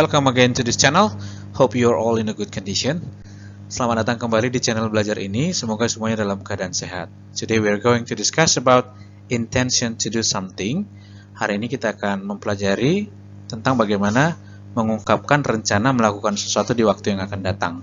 Welcome again to this channel. Hope you are all in a good condition. Selamat datang kembali di channel belajar ini. Semoga semuanya dalam keadaan sehat. Today we are going to discuss about intention to do something. Hari ini kita akan mempelajari tentang bagaimana mengungkapkan rencana melakukan sesuatu di waktu yang akan datang.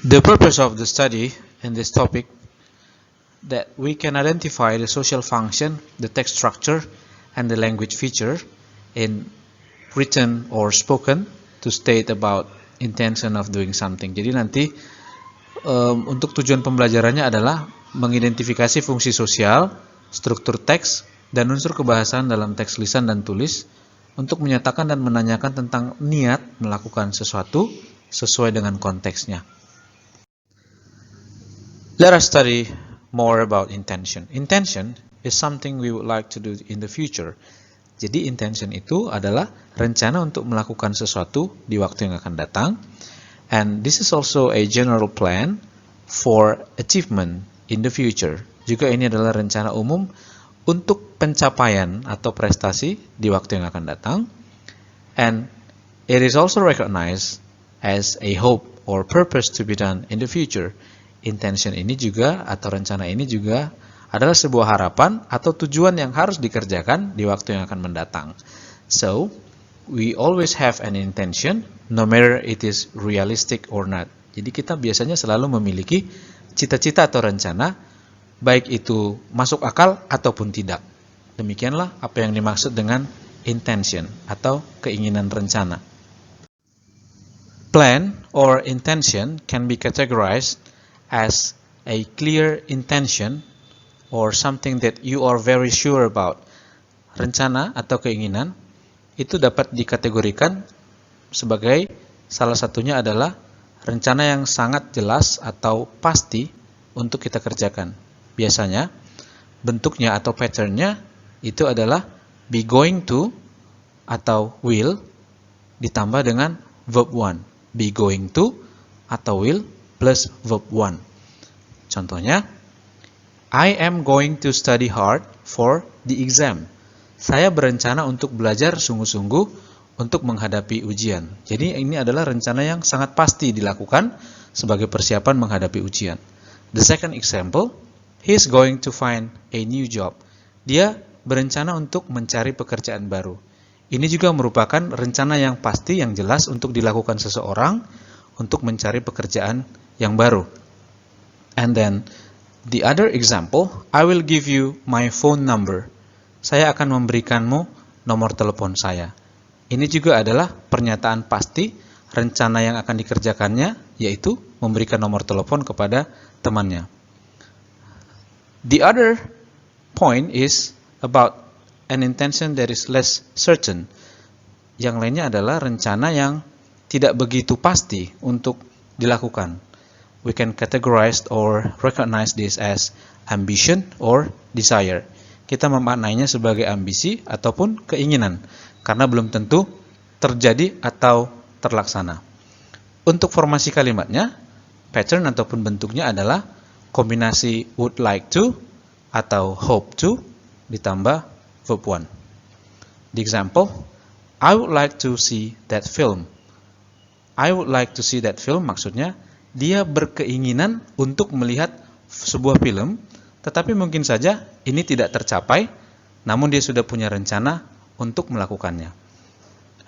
The purpose of the study in this topic that we can identify the social function, the text structure, and the language feature in written or spoken to state about intention of doing something. Jadi nanti untuk tujuan pembelajarannya adalah mengidentifikasi fungsi sosial, struktur teks, dan unsur kebahasaan dalam teks lisan dan tulis untuk menyatakan dan menanyakan tentang niat melakukan sesuatu sesuai dengan konteksnya. Let us study more about intention. Intention is something we would like to do in the future. Jadi intention itu adalah rencana untuk melakukan sesuatu di waktu yang akan datang. And this is also a general plan for achievement in the future. Juga ini adalah rencana umum untuk pencapaian atau prestasi di waktu yang akan datang. And it is also recognized as a hope or purpose to be done in the future. Intention ini juga atau rencana ini juga adalah sebuah harapan atau tujuan yang harus dikerjakan di waktu yang akan mendatang. So, we always have an intention, no matter it is realistic or not. Jadi kita biasanya selalu memiliki cita-cita atau rencana, baik itu masuk akal ataupun tidak. Demikianlah apa yang dimaksud dengan intention atau keinginan rencana. Plan or intention can be categorized as a clear intention or something that you are very sure about. Rencana atau keinginan itu dapat dikategorikan sebagai salah satunya adalah rencana yang sangat jelas atau pasti untuk kita kerjakan. Biasanya bentuknya atau patternnya itu adalah be going to atau will ditambah dengan verb one. Be going to atau will plus verb one. Contohnya, I am going to study hard for the exam. Saya berencana untuk belajar sungguh-sungguh untuk menghadapi ujian. Jadi ini adalah rencana yang sangat pasti dilakukan sebagai persiapan menghadapi ujian. The second example, he is going to find a new job. Dia berencana untuk mencari pekerjaan baru. Ini juga merupakan rencana yang pasti, yang jelas untuk dilakukan seseorang untuk mencari pekerjaan yang baru. And then the other example, I will give you my phone number. Saya akan memberikanmu nomor telepon saya. Ini juga adalah pernyataan pasti rencana yang akan dikerjakannya, yaitu memberikan nomor telepon kepada temannya. The other point is about an intention that is less certain. Yang lainnya adalah rencana yang tidak begitu pasti untuk dilakukan. We can categorize or recognize this as ambition or desire. Kita memaknainya sebagai ambisi ataupun keinginan, karena belum tentu terjadi atau terlaksana. Untuk formasi kalimatnya, pattern ataupun bentuknya adalah kombinasi would like to atau hope to ditambah verb one. The example, I would like to see that film. I would like to see that film maksudnya dia berkeinginan untuk melihat sebuah film, tetapi mungkin saja ini tidak tercapai, namun dia sudah punya rencana untuk melakukannya.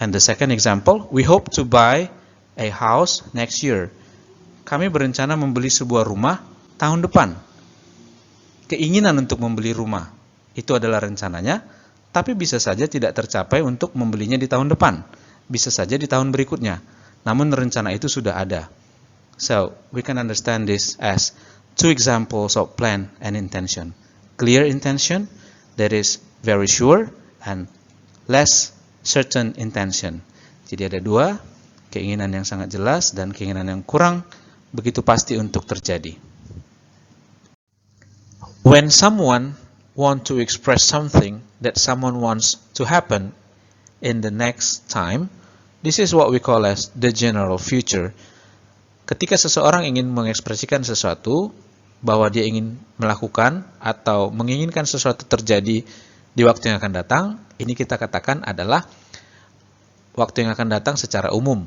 And the second example, we hope to buy a house next year. Kami berencana membeli sebuah rumah tahun depan. Keinginan untuk membeli rumah, itu adalah rencananya, tapi bisa saja tidak tercapai untuk membelinya di tahun depan. Bisa saja di tahun berikutnya, namun rencana itu sudah ada. So, we can understand this as two examples of plan and intention. Clear intention, that is very sure, and less certain intention. Jadi ada dua, keinginan yang sangat jelas dan keinginan yang kurang begitu pasti untuk terjadi. When someone wants to express something that someone wants to happen in the next time, this is what we call as the general future. Ketika seseorang ingin mengekspresikan sesuatu bahwa dia ingin melakukan atau menginginkan sesuatu terjadi di waktu yang akan datang, ini kita katakan adalah waktu yang akan datang secara umum.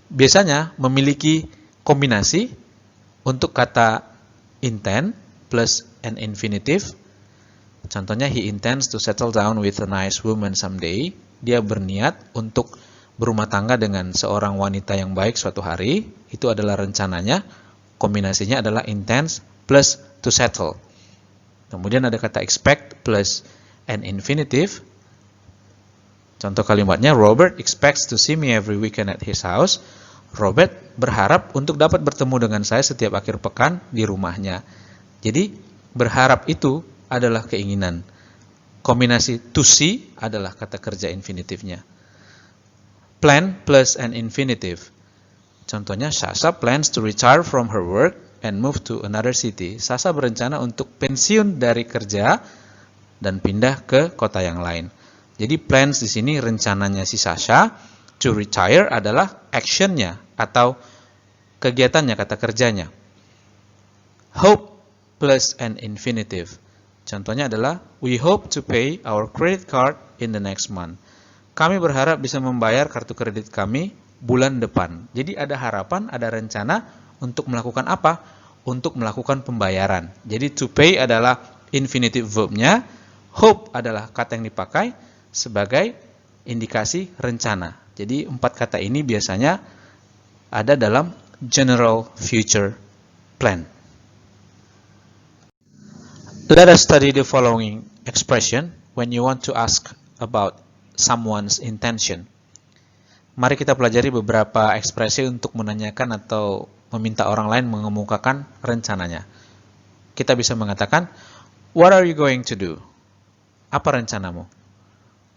Biasanya memiliki kombinasi untuk kata intend plus an infinitive. Contohnya, he intends to settle down with a nice woman someday. Dia berniat untuk berumah tangga dengan seorang wanita yang baik suatu hari. Itu adalah rencananya. Kombinasinya adalah intends plus to settle. Kemudian ada kata expect plus an infinitive. Contoh kalimatnya, Robert expects to see me every weekend at his house. Robert berharap untuk dapat bertemu dengan saya setiap akhir pekan di rumahnya. Jadi, berharap itu adalah keinginan. Kombinasi to see adalah kata kerja infinitifnya. Plan plus an infinitive. Contohnya, Sasha plans to retire from her work and move to another city. Sasha berencana untuk pensiun dari kerja dan pindah ke kota yang lain. Jadi plans di sini rencananya si Sasha, to retire adalah actionnya atau kegiatannya, kata kerjanya. Hope plus an infinitive. Contohnya adalah, we hope to pay our credit card in the next month. Kami berharap bisa membayar kartu kredit kami bulan depan. Jadi ada harapan, ada rencana untuk melakukan apa? Untuk melakukan pembayaran. Jadi to pay adalah infinitive verbnya, hope adalah kata yang dipakai sebagai indikasi rencana. Jadi 4 kata ini biasanya ada dalam general future plan. Let us study the following expression when you want to ask about someone's intention. Mari kita pelajari beberapa ekspresi untuk menanyakan atau meminta orang lain mengemukakan rencananya. Kita bisa mengatakan, what are you going to do? Apa rencanamu?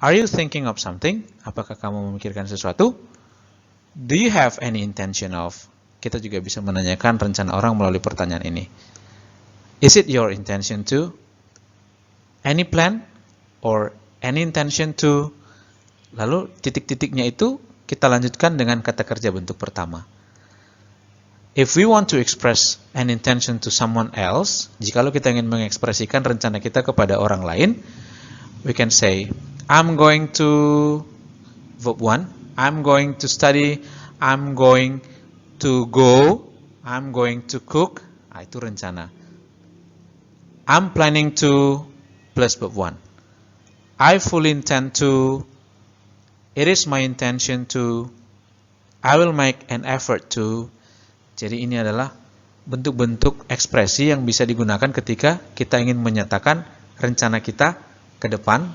Are you thinking of something? Apakah kamu memikirkan sesuatu? Do you have any intention of? Kita juga bisa menanyakan rencana orang melalui pertanyaan ini. Is it your intention to? Any plan? Or any intention to? Lalu titik-titiknya itu kita lanjutkan dengan kata kerja bentuk pertama. If we want to express an intention to someone else, jikalau kita ingin mengekspresikan rencana kita kepada orang lain, we can say, I'm going to, verb 1, I'm going to study, I'm going to go, I'm going to cook, itu rencana. I'm planning to, plus verb 1. I fully intend to, it is my intention to, I will make an effort to. Jadi ini adalah bentuk-bentuk ekspresi yang bisa digunakan ketika kita ingin menyatakan rencana kita ke depan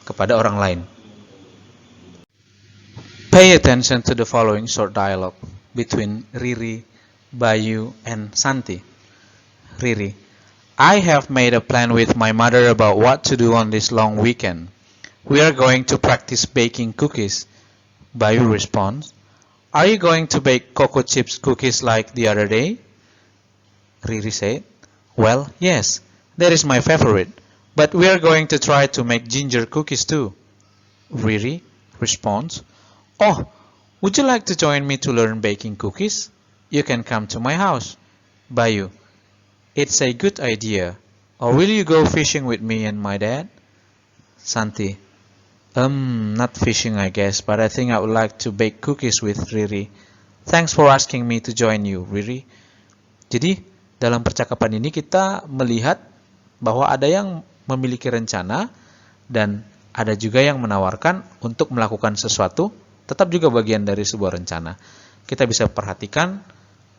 kepada orang lain. Pay attention to the following short dialogue between Riri, Bayu, and Santi. Riri, I have made a plan with my mother about what to do on this long weekend. We are going to practice baking cookies. Bayu responds, are you going to bake cocoa chips cookies like the other day? Riri said, well, yes, that is my favorite. But we are going to try to make ginger cookies too. Riri responds, oh, would you like to join me to learn baking cookies? You can come to my house. Bayu, it's a good idea. Or will you go fishing with me and my dad? Santi, not fishing I guess, but I think I would like to bake cookies with Riri. Thanks for asking me to join you, Riri. Jadi, dalam percakapan ini kita melihat bahwa ada yang memiliki rencana dan ada juga yang menawarkan untuk melakukan sesuatu, tetap juga bagian dari sebuah rencana. Kita bisa perhatikan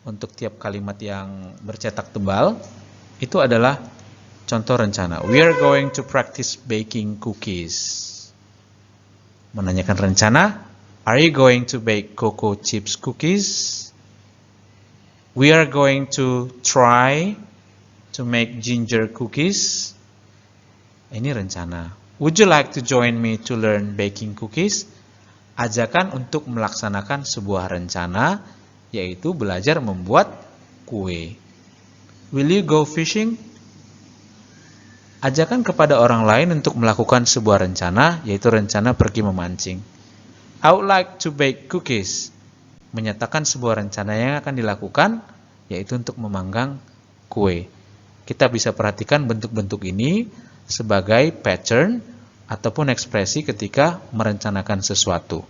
untuk tiap kalimat yang bercetak tebal, itu adalah contoh rencana. We are going to practice baking cookies. Menanyakan rencana, are you going to bake cocoa chips cookies? We are going to try to make ginger cookies. Ini rencana. Would you like to join me to learn baking cookies? Ajakan untuk melaksanakan sebuah rencana, yaitu belajar membuat kue. Will you go fishing? Ajakan kepada orang lain untuk melakukan sebuah rencana, yaitu rencana pergi memancing. I would like to bake cookies. Menyatakan sebuah rencana yang akan dilakukan, yaitu untuk memanggang kue. Kita bisa perhatikan bentuk-bentuk ini sebagai pattern ataupun ekspresi ketika merencanakan sesuatu.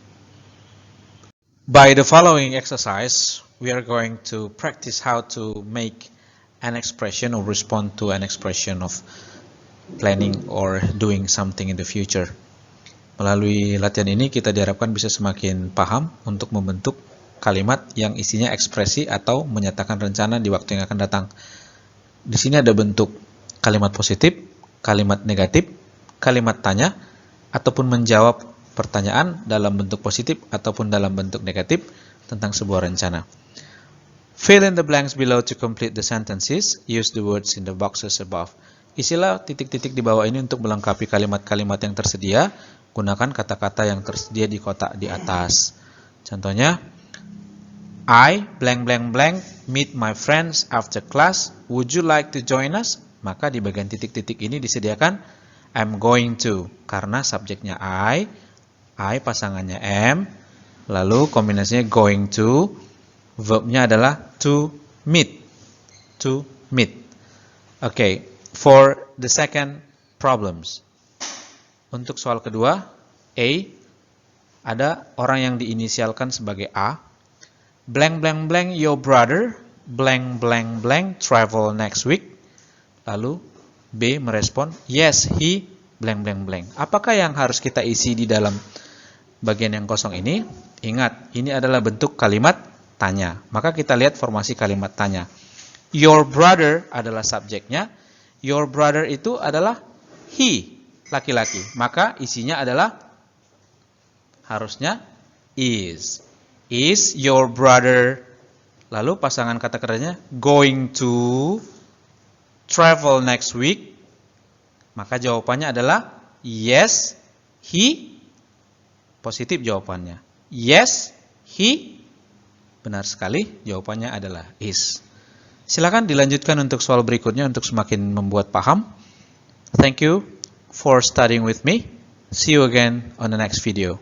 By the following exercise, we are going to practice how to make an expression or respond to an expression of planning or doing something in the future. Melalui latihan ini kita diharapkan bisa semakin paham untuk membentuk kalimat yang isinya ekspresi atau menyatakan rencana di waktu yang akan datang. Di sini ada bentuk kalimat positif, kalimat negatif, kalimat tanya, ataupun menjawab pertanyaan dalam bentuk positif ataupun dalam bentuk negatif tentang sebuah rencana. Fill in the blanks below to complete the sentences. Use the words in the boxes above. Isilah titik-titik di bawah ini untuk melengkapi kalimat-kalimat yang tersedia. Gunakan kata-kata yang tersedia di kotak di atas. Contohnya, I blank blank blank meet my friends after class. Would you like to join us? Maka di bagian titik-titik ini disediakan I'm going to, karena subjeknya I pasangannya am, lalu kombinasinya going to, verbnya adalah to meet. Okay, for the second problems. Untuk soal kedua, A, ada orang yang diinisialkan sebagai A. Blank blank blank your brother blank blank blank travel next week. Lalu B merespon, yes he blank blank blank. Apakah yang harus kita isi di dalam bagian yang kosong ini? Ingat, ini adalah bentuk kalimat tanya. Maka kita lihat formasi kalimat tanya. Your brother adalah subjeknya. Your brother itu adalah he, laki-laki. Maka isinya adalah harusnya is. Is your brother, lalu pasangan kata kerjanya going to travel next week. Maka jawabannya adalah yes he. Positif jawabannya. Yes, he. Benar sekali, jawabannya adalah is. Silakan dilanjutkan untuk soal berikutnya untuk semakin membuat paham. Thank you for studying with me. See you again on the next video.